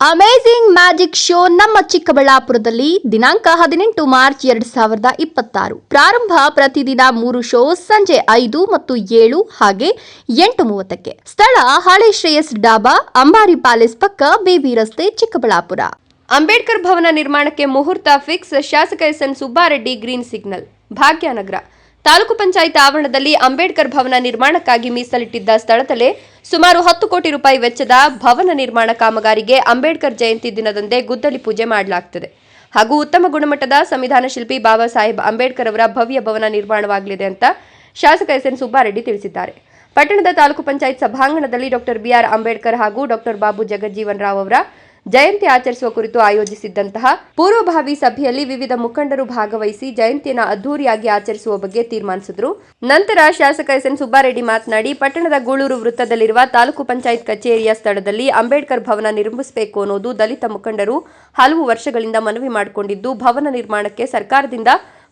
Amazing magic show ನಮ್ಮ ಚಿಕ್ಕಬಳ್ಳಾಪುರದಲ್ಲಿ ದಿನಾಂಕ 18 ಮಾರ್ಚ್ 2026 ಪ್ರಾರಂಭ. ಪ್ರತಿದಿನ 3 ಶೋ ಸಂಜೆ 5 ಮತ್ತು 7 ಹಾಗೆ 8:30ಕ್ಕೆ. ಸ್ಥಳ ಹಳೆ ಶ್ರೇಯಸ್ ಡಾಬಾ, ಅಂಬಾರಿ ಪ್ಯಾಲೇಸ್ ಪಕ್ಕ, ಬೇಬಿ ರಸ್ತೆ, ಚಿಕ್ಕಬಳ್ಳಾಪುರ. ಅಂಬೇಡ್ಕರ್ ಭವನ ನಿರ್ಮಾಣಕ್ಕೆ ಮುಹೂರ್ತ ಫಿಕ್ಸ್. ಶಾಸಕ S N. Subbareddy green signal. Bhagyanagar taluk panchayat ಆವರಣದಲ್ಲಿ ಅಂಬೇಡ್ಕರ್ ಭವನ ನಿರ್ಮಾಣಕ್ಕಾಗಿ ಮೀಸಲಿಟ್ಟಿದ್ದ ಸ್ಥಳದಲ್ಲೇ ಸುಮಾರು 10 ಕೋಟಿ ರೂಪಾಯಿ ವೆಚ್ಚದ ಭವನ ನಿರ್ಮಾಣ ಕಾಮಗಾರಿಗೆ ಅಂಬೇಡ್ಕರ್ ಜಯಂತಿ ದಿನದಂದೇ ಗುದ್ದಲಿ ಪೂಜೆ ಮಾಡಲಾಗುತ್ತದೆ ಹಾಗೂ ಉತ್ತಮ ಗುಣಮಟ್ಟದ ಸಂವಿಧಾನ ಶಿಲ್ಪಿ ಬಾಬಾ ಸಾಹೇಬ್ ಅಂಬೇಡ್ಕರ್ ಅವರ ಭವ್ಯ ಭವನ ನಿರ್ಮಾಣವಾಗಲಿದೆ ಅಂತ ಶಾಸಕ ಎಸ್.ಎನ್. ಸುಬ್ಬಾರೆಡ್ಡಿ ತಿಳಿಸಿದ್ದಾರೆ. ಪಟ್ಟಣದ ತಾಲೂಕು ಪಂಚಾಯತ್ ಸಭಾಂಗಣದಲ್ಲಿ ಡಾಕ್ಟರ್ ಬಿ.ಆರ್. ಅಂಬೇಡ್ಕರ್ ಹಾಗೂ ಡಾಕ್ಟರ್ ಬಾಬು ಜಗಜ್ಜೀವನ್ ರಾವ್ ಅವರ ಜಯಂತಿ ಆಚರಿಸುವ ಕುರಿತು ಆಯೋಜಿಸಿದ್ದಂತಹ ಪೂರ್ವಭಾವಿ ಸಭೆಯಲ್ಲಿ ವಿವಿಧ ಮುಖಂಡರು ಭಾಗವಹಿಸಿ ಜಯಂತಿಯನ್ನು ಅದ್ದೂರಿಯಾಗಿ ಆಚರಿಸುವ ಬಗ್ಗೆ ತೀರ್ಮಾನಿಸಿದರು. ನಂತರ ಶಾಸಕ ಎಸ್.ಎನ್. ಸುಬ್ಬಾರೆಡ್ಡಿ ಮಾತನಾಡಿ, ಪಟ್ಟಣದ ಗೂಳೂರು ವೃತ್ತದಲ್ಲಿರುವ ತಾಲೂಕು ಪಂಚಾಯತ್ ಕಚೇರಿಯ ಸ್ಥಳದಲ್ಲಿ ಅಂಬೇಡ್ಕರ್ ಭವನ ನಿರ್ಮಿಸಬೇಕು ಅನ್ನೋದು ದಲಿತ ಮುಖಂಡರು ಹಲವು ವರ್ಷಗಳಿಂದ ಮನವಿ ಮಾಡಿಕೊಂಡಿದ್ದು, ಭವನ ನಿರ್ಮಾಣಕ್ಕೆ ಸರ್ಕಾರದಿಂದ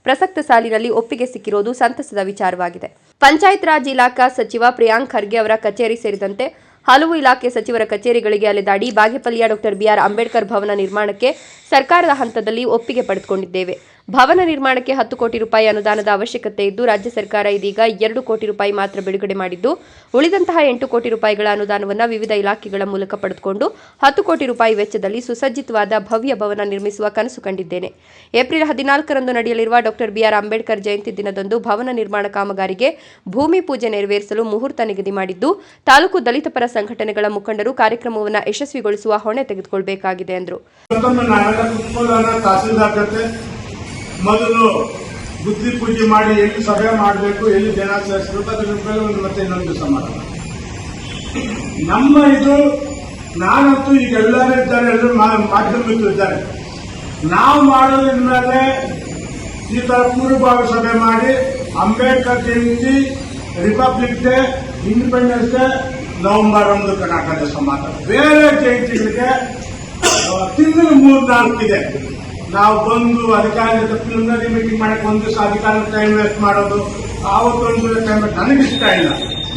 ಪ್ರಸಕ್ತ ಸಾಲಿನಲ್ಲಿ ಒಪ್ಪಿಗೆ ಸಿಕ್ಕಿರೋದು ಸಂತಸದ ವಿಚಾರವಾಗಿದೆ. ಪಂಚಾಯತ್ ರಾಜ್ ಇಲಾಖಾ ಸಚಿವ ಪ್ರಿಯಾಂಕ್ ಖರ್ಗೆ ಅವರ ಕಚೇರಿ ಸೇರಿದಂತೆ ಹಲವು ಇಲಾಖೆ ಸಚಿವರ ಕಚೇರಿಗಳಿಗೆ ಅಲೆದಾಡಿ ಬಾಗೇಪಲ್ಲಿಯ ಡಾಕ್ಟರ್ ಬಿ.ಆರ್. ಅಂಬೇಡ್ಕರ್ ಭವನ ನಿರ್ಮಾಣಕ್ಕೆ ಸರ್ಕಾರದ ಹಂತದಲ್ಲಿ ಒಪ್ಪಿಗೆ ಪಡೆದುಕೊಂಡಿದ್ದೇವೆ. ಭವನ ನಿರ್ಮಾಣಕ್ಕೆ 10 ಕೋಟಿ ರೂಪಾಯಿ ಅನುದಾನದ ಅವಶ್ಯಕತೆ ಇದ್ದು, ರಾಜ್ಯ ಸರ್ಕಾರ ಇದೀಗ 2 ಕೋಟಿ ರೂಪಾಯಿ ಮಾತ್ರ ಬಿಡುಗಡೆ ಮಾಡಿದ್ದು, ಉಳಿದಂತಹ 8 ಕೋಟಿ ರೂಪಾಯಿಗಳ ಅನುದಾನವನ್ನು ವಿವಿಧ ಇಲಾಖೆಗಳ ಮೂಲಕ ಪಡೆದುಕೊಂಡು 10 ಕೋಟಿ ರೂಪಾಯಿ ವೆಚ್ಚದಲ್ಲಿ ಸುಸಜ್ಜಿತವಾದ ಭವ್ಯ ಭವನ ನಿರ್ಮಿಸುವ ಕನಸು ಕಂಡಿದ್ದೇನೆ. ಏಪ್ರಿಲ್ 14ರಂದು ನಡೆಯಲಿರುವ ಡಾಕ್ಟರ್ ಬಿ.ಆರ್. ಅಂಬೇಡ್ಕರ್ ಜಯಂತಿ ದಿನದಂದು ಭವನ ನಿರ್ಮಾಣ ಕಾಮಗಾರಿಗೆ ಭೂಮಿ ಪೂಜೆ ನೆರವೇರಿಸಲು ಮುಹೂರ್ತ ನಿಗದಿ ಮಾಡಿದ್ದು, ತಾಲೂಕು ದಲಿತ ಪರ ಸಂಘಟನೆಗಳ ಮುಖಂಡರು ಕಾರ್ಯಕ್ರಮವನ್ನು ಯಶಸ್ವಿಗೊಳಿಸುವ ಹೊಣೆ ತೆಗೆದುಕೊಳ್ಳಬೇಕಾಗಿದೆ ಎಂದರು. ಮೊದಲು ಬುದ್ಧಿ ಪೂಜೆ ಮಾಡಿ ಎಲ್ಲಿ ಸಭೆ ಮಾಡಬೇಕು, ಎಲ್ಲಿ ಜನ ಸೇರಿಸಬೇಕು, ಅದ್ರ ಮೇಲೆ ಒಂದು ಮತ್ತೆ ಇನ್ನೊಂದು ದಿವಸ ಮಾಡೋಣ. ನಮ್ಮ ಇದು ನಾನಂತೂ ಈಗ ಎಲ್ಲರೂ ಇದ್ದಾರೆ, ಎಲ್ಲರೂ ಮಾಧ್ಯಮಿಕರು ಇದ್ದಾರೆ. ನಾವು ಮಾಡೋದ್ರ ಮೇಲೆ ಈ ತರ ಪೂರ್ವಭಾವಿ ಸಭೆ ಮಾಡಿ Ambedkar Jayanti, Republic Day, Independence Day, November 1 Karnataka ದಿವಸ ಮಾತ್ರ. ಬೇರೆ ಜಯಂತಿಗಳಿಗೆ ತಿಂಗಳು 3-4 ಇದೆ. ನಾವು ಬಂದು ಅಧಿಕಾರಿಗಳ ಪ್ರಿಲಿಮಿನರಿ ಮೀಟಿಂಗ್ ಮಾಡಕ್ಕೆ ಒಂದು ದಿವಸ ಅಧಿಕಾರಿಗಳ ಟೈಮ್ ವೇಸ್ಟ್ ಮಾಡೋದು, ಆವತ್ತೊಂದು ಟೈಮ್ ನನಗಿಷ್ಟ ಇಲ್ಲ.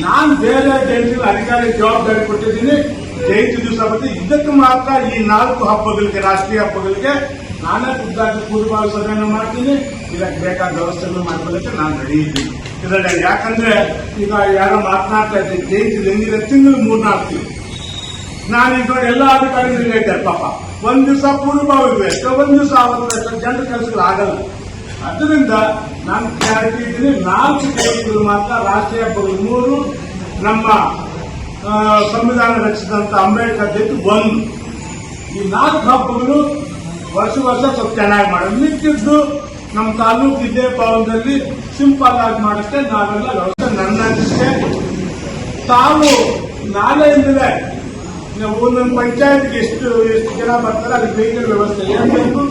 ನಾನು ಬೇರೆ ಜಯಂತಿ ಅಧಿಕಾರಿ ಜವಾಬ್ದಾರಿ ಕೊಟ್ಟಿದ್ದೀನಿ. ಜಯಂತಿ ದಿವಸ ಬಂದು ಇದಕ್ಕೆ ಮಾತ್ರ ಈ 4 ಹಬ್ಬಗಳಿಗೆ, ರಾಷ್ಟ್ರೀಯ ಹಬ್ಬಗಳಿಗೆ ನಾನೇ ಖುದ್ದಾಗಿ ಪೂರ್ವಭಾವಿ ಸಭೆಯನ್ನು ಮಾಡ್ತೀನಿ. ಇದಕ್ಕೆ ಬೇಕಾದ ವ್ಯವಸ್ಥೆಯನ್ನು ಮಾಡ್ಕೊಳ್ಳಕ್ಕೆ ನಾನು ರೆಡಿ ಇದ್ದೀನಿ ಇದರಲ್ಲಿ. ಯಾಕಂದ್ರೆ ಈಗ ಯಾರೋ ಮಾತನಾಡ್ತಾ ಇದ್ದೀನಿ, ಜಯಂತಿ ಹೆಂಗಿದೆ, ತಿಂಗಳು 3-4 ತಿಂಗಳು. ನಾನೀಗ ಎಲ್ಲ ಅಧಿಕಾರಿಗಳು ಹೇಳ್ತಾರೆ, ಪಾಪ ಒಂದ್ ದಿವಸ ಪೂರ್ವಭಾವಿ ಬೇಕು, ಒಂದ್ ದಿವಸ ಆವತ್ತು ಜನರ ಕೆಲಸಗಳು ಆಗಲ್ಲ. ಅದರಿಂದ ನಾನು ಕ್ಲಾರಿಟಿ ಇದ್ದೀನಿ. 4 ಜಯಂತಿಗಳು ಮಾತ್ರ, ರಾಷ್ಟ್ರೀಯ ಹಬ್ಬಗಳು 3, ನಮ್ಮ ಸಂವಿಧಾನ ರಚಿಸಿದಂತ ಅಂಬೇಡ್ಕರ್ ಜಯಂತಿ 1. ಈ 4 ಹಬ್ಬಗಳು ವರ್ಷ ಸ್ವಲ್ಪ ಚೆನ್ನಾಗಿ ಮಾಡೋದು. ಮಿಕ್ಕಿದ್ದು ನಮ್ಮ ತಾಲೂಕು ಇದೇ ಭವನದಲ್ಲಿ ಸಿಂಪಲ್ ಆಗಿ ಮಾಡುತ್ತೆ. ನಾವೆಲ್ಲ ವ್ಯವಸ್ಥೆ ನನ್ನ ಅನಿಸಿಕೆ. ತಾವು ನಾಳೆಯಿಂದಲೇ ಒಂದೊಂದು ಪಂಚಾಯತ್ಗೆ ಎಷ್ಟು ಜನ ಬರ್ತಾರೆ, ಅದಕ್ಕೆ ವೆಹಿಕಲ್ ವ್ಯವಸ್ಥೆ ಏನ್ ಬೇಕು,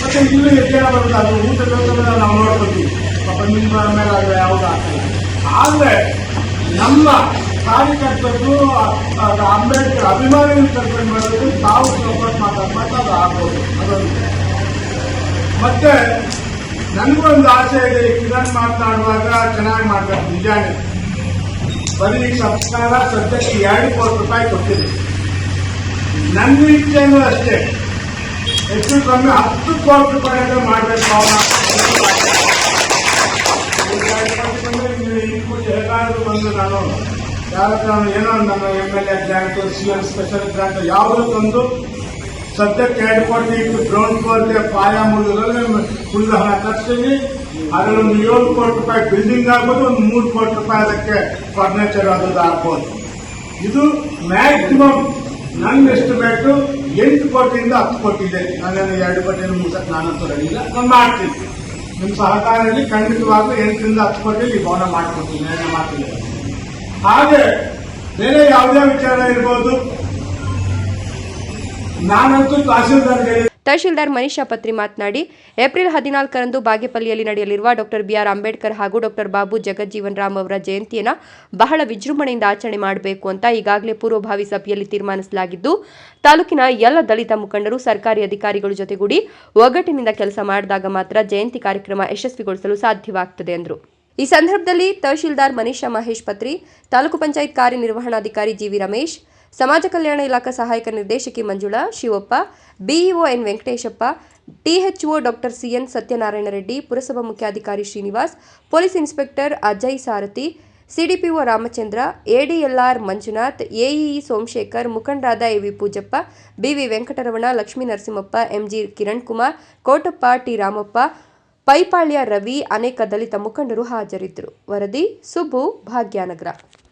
ಮತ್ತೆ ಇಲ್ಲೂ ಎಷ್ಟು ಜನ ಬರುತ್ತೆ ಅದು ಊಟದ ವ್ಯವಸ್ಥೆ ನಾವು ನೋಡ್ಕೊತೀವಿ. ಪಾಪ ನಿಮ್ಮ ಮೇಲೆ ಅದು ಯಾವುದು ಆಗ್ತದೆ. ಆದ್ರೆ ನಮ್ಮ ಕಾರ್ಯಕರ್ತರು ಅಂಬೇಡ್ಕರ್ ಅಭಿಮಾನಿಗಳು ಕರ್ಕೊಂಡು ಮಾಡೋದು, ತಾವು ಸಪೋರ್ಟ್ ಮಾತಾಡ್ಬೇಕು, ಅದು ಆಗ್ಬೋದು. ಅದೊಂದು ಮತ್ತೆ ನನಗೂ ಒಂದು ಆಸೆ ಇದೆ. ಕಿರಣ್ ಮಾತನಾಡುವಾಗ ಚೆನ್ನಾಗಿ ಮಾಡ್ಬೇಕು, ನಿಜಾನೇ. ಬರೀ ಸರ್ಕಾರ ಸದ್ಯಕ್ಕೆ 2 ಕೋಟಿ ರೂಪಾಯಿ ಕೊಟ್ಟಿದೆ. ನನ್ನ ಇಚ್ಛೆನೂ ಅಷ್ಟೇ, ಹೆಚ್ಚು ಕಮ್ಮಿ 10 ಕೋಟಿ ರೂಪಾಯಿ ಮಾಡಬೇಕು. ಹೇಗಾದ್ರೂ ಬಂದು ನಾನು ಯಾರು ಏನೋ ನಮ್ಮ MLA grant, CM special grant ಯಾವುದೋ ಒಂದು ಸದ್ಯಕ್ಕೆ 2 ಕೋಟಿ ಇಟ್ಟು ಗ್ರೌಂಡ್ ಫ್ಲೋರ್ಗೆ ಪಾಯ ಉಳಿದ ಹಣ ಖರ್ಚಿಗೆ ಅದರಲ್ಲೊಂದು 7 ಕೋಟಿ ರೂಪಾಯಿ ಬಿಲ್ಡಿಂಗ್ ಆಗ್ಬೋದು, ಒಂದು 3 ಕೋಟಿ ರೂಪಾಯಿ ಅದಕ್ಕೆ ಫರ್ನಿಚರ್ ಅದು ಆಗ್ಬೋದು. ಇದು ಮ್ಯಾಕ್ಸಿಮಮ್ ನನ್ಗೆ ಎಷ್ಟು ಬೇಕು, 8 ಕೋಟಿಯಿಂದ 10 ಕೋಟಿ ಇದೆ. ನಾನೇನು 2 ಕೋಟಿಯನ್ನು ಮುಗಿಸಕ್ಕೆ ನಾನಂತೂ ರೆಡಿ ಇಲ್ಲ. ನಾನು ಮಾಡ್ತೀನಿ. ನಿಮ್ಮ ಸಹಕಾರದಲ್ಲಿ ಖಂಡಿತವಾಗ್ಲೂ 8ರಿಂದ 10 ಕೋಟಿಯಲ್ಲಿ ಈ ಭವನ ಮಾಡ್ಕೊಡ್ತೀನಿ, ನನ್ನ ಮಾತಿಲ್ಲ. ಹಾಗೆ ಬೇರೆ ಯಾವುದೇ ವಿಚಾರ ಇರ್ಬೋದು, ನಾನಂತೂ ತಹಶೀಲ್ದಾರ್ ಮನೀಷಾ ಪತ್ರಿ ಮಾತನಾಡಿ, ಏಪ್ರಿಲ್ 14ರಂದು ಬಾಗೇಪಲ್ಲಿಯಲ್ಲಿ ನಡೆಯಲಿರುವ ಡಾಕ್ಟರ್ ಬಿ.ಆರ್. ಅಂಬೇಡ್ಕರ್ ಹಾಗೂ ಡಾಕ್ಟರ್ ಬಾಬು ಜಗಜ್ಜೀವನ್ ರಾಮ್ ಅವರ ಜಯಂತಿಯನ್ನು ಬಹಳ ವಿಜೃಂಭಣೆಯಿಂದ ಆಚರಣೆ ಮಾಡಬೇಕು ಅಂತ ಈಗಾಗಲೇ ಪೂರ್ವಭಾವಿ ಸಭೆಯಲ್ಲಿ ತೀರ್ಮಾನಿಸಲಾಗಿದ್ದು, ತಾಲೂಕಿನ ಎಲ್ಲ ದಲಿತ ಮುಖಂಡರು, ಸರ್ಕಾರಿ ಅಧಿಕಾರಿಗಳ ಜೊತೆಗೂಡಿ ಒಗ್ಗಟ್ಟಿನಿಂದ ಕೆಲಸ ಮಾಡಿದಾಗ ಮಾತ್ರ ಜಯಂತಿ ಕಾರ್ಯಕ್ರಮ ಯಶಸ್ವಿಗೊಳಿಸಲು ಸಾಧ್ಯವಾಗುತ್ತದೆ ಎಂದರು. ಈ ಸಂದರ್ಭದಲ್ಲಿ ತಹಶೀಲ್ದಾರ್ ಮನೀಷಾ ಮಹೇಶ್ ಪತ್ರಿ, ತಾಲೂಕು ಪಂಚಾಯತ್ ಕಾರ್ಯನಿರ್ವಹಣಾಧಿಕಾರಿ ಜಿ.ವಿ. ರಮೇಶ್, ಸಮಾಜ ಕಲ್ಯಾಣ ಇಲಾಖಾ ಸಹಾಯಕ ನಿರ್ದೇಶಕಿ Manjula, Shivappa, BEO N Venkateshappa, THO doctor CN Satyanarayana Reddy, ಪುರಸಭಾ ಮುಖ್ಯಾಧಿಕಾರಿ Srinivas, police inspector Ajay Sarathi, CDPO Ramachandra, ADLR Manjunath, AEE Somashekar, ಮುಖಂಡರಾದ AV Poojappa, BV Venkataramana, Lakshmi Narasimhappa, MG Kiran Kumar, Kotappa, T Ramappa, Paipalya Ravi, ಅನೇಕ ದಲಿತ ಮುಖಂಡರು ಹಾಜರಿದ್ದರು. ವರದಿ ಸುಬ್ಬು, ಭಾಗ್ಯನಗರ.